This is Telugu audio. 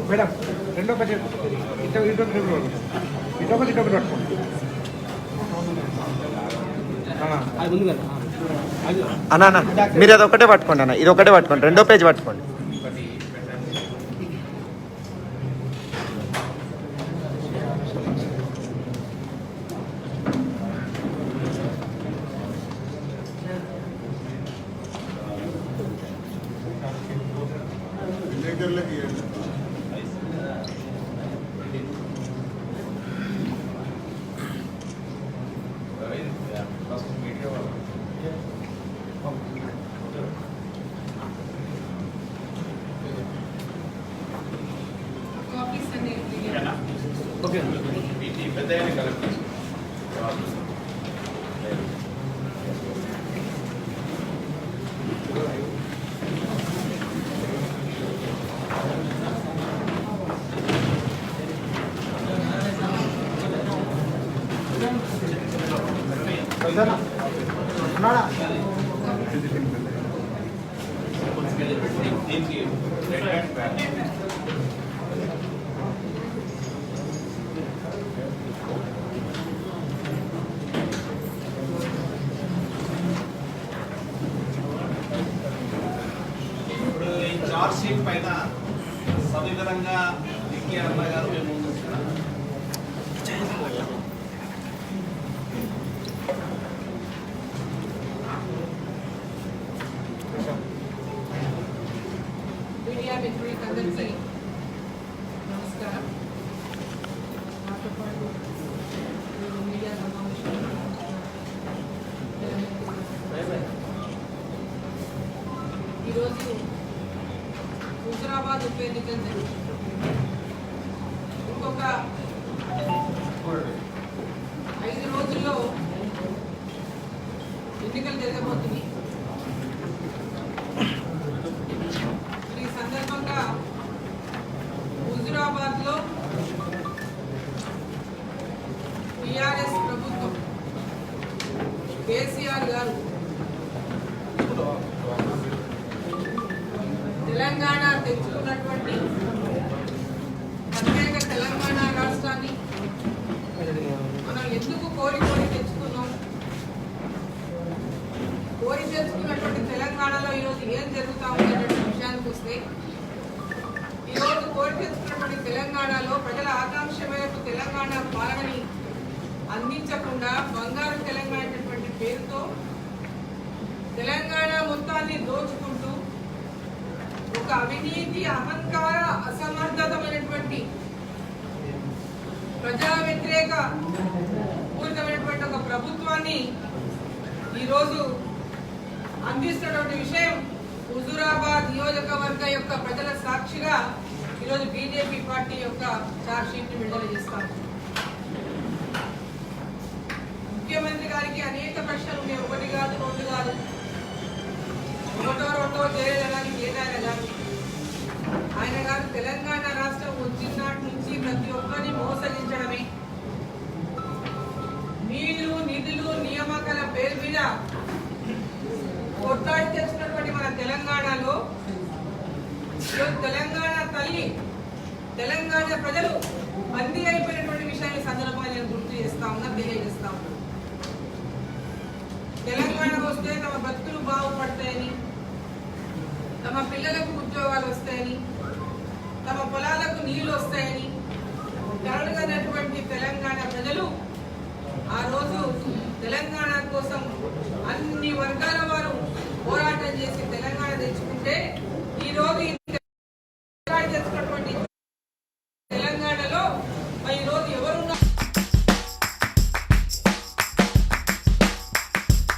మేడం రెండో ఒకటి ఇటొకటి పట్టుకోండి అన్న అన్న మీరు అదొకటే పట్టుకోండి అన్న, ఇది ఒకటే పట్టుకోండి, రెండో పేజ్ పట్టుకోండి. చార్జ్షీట్ పైన సవివరంగా విక్కీ అన్న గారు మేము మీడియా మిత్రులందరికీ నమస్కారం. నాతో పాటు మీడియా సమావేశం ఈరోజు హుజురాబాద్ ఉప ఎన్నికలు జరుగుతుంది. ఇంకొక 5 రోజుల్లో ఎన్నికలు జరగబోతున్నాయి. ఈ సందర్భంగా హుజురాబాద్ లో టిఆర్ఎస్ ప్రభుత్వం కేసీఆర్ గారు తెలంగాణ తెచ్చుకున్నటువంటి ప్రత్యేక తెలంగాణ రాష్ట్రాన్ని మనం ఎందుకు కోరి తెచ్చుకున్నాం, కోరి తెచ్చుకున్నటువంటి తెలంగాణలో ఈరోజు ఏం జరుగుతా ఉందనే విషయానికి వస్తే, ఈరోజు కోరి తెచ్చుకున్నటువంటి తెలంగాణలో ప్రజల ఆకాంక్ష మేరకు తెలంగాణ పాలనని అందించకుండా బంగారు తెలంగాణ అనేటువంటి పేరుతో తెలంగాణ మొత్తాన్ని దోచుకుంటూ ఒక అవినీతి, అహంకార, అసమర్థతమైనటువంటి ప్రజా వ్యతిరేక పూరితమైనటువంటి ఒక ప్రభుత్వాన్ని ఈరోజు అందిస్తున్నటువంటి విషయం హుజురాబాద్ నియోజకవర్గ యొక్క ప్రజల సాక్షిగా ఈరోజు బీజేపీ పార్టీ యొక్క చార్జ్ షీట్ ని విడుదల చేస్తాం. ముఖ్యమంత్రి గారికి అనేక ప్రశ్నలు ఉన్నాయి, 1 కాదు 2 కాదు, ఒకటో చేయడానికి ఏదైనా కానీ ఆయన గారు తెలంగాణ రాష్ట్రం వచ్చినాటి నుంచి ప్రతి ఒక్కరిని మోసగించడమే, నీళ్లు, నిధులు, నియామకాల పేరు మీద కొట్లాడి తెచ్చినటువంటి మన తెలంగాణలో తెలంగాణ తల్లి, తెలంగాణ ప్రజలు బందీ అయిపోయినటువంటి విషయాన్ని సందర్భంగా నేను గుర్తు చేస్తా ఉన్నా, తెలియజేస్తా ఉన్నా. తెలంగాణ వస్తే తమ బతుకులు బాగుపడతాయని, తమ పిల్లలకు ఉద్యోగాలు వస్తాయని, తమ పొలాలకు నీళ్లు వస్తాయని కలలుగన్నటువంటి తెలంగాణ ప్రజలు ఆ రోజు తెలంగాణ కోసం అన్ని వర్గాల వారు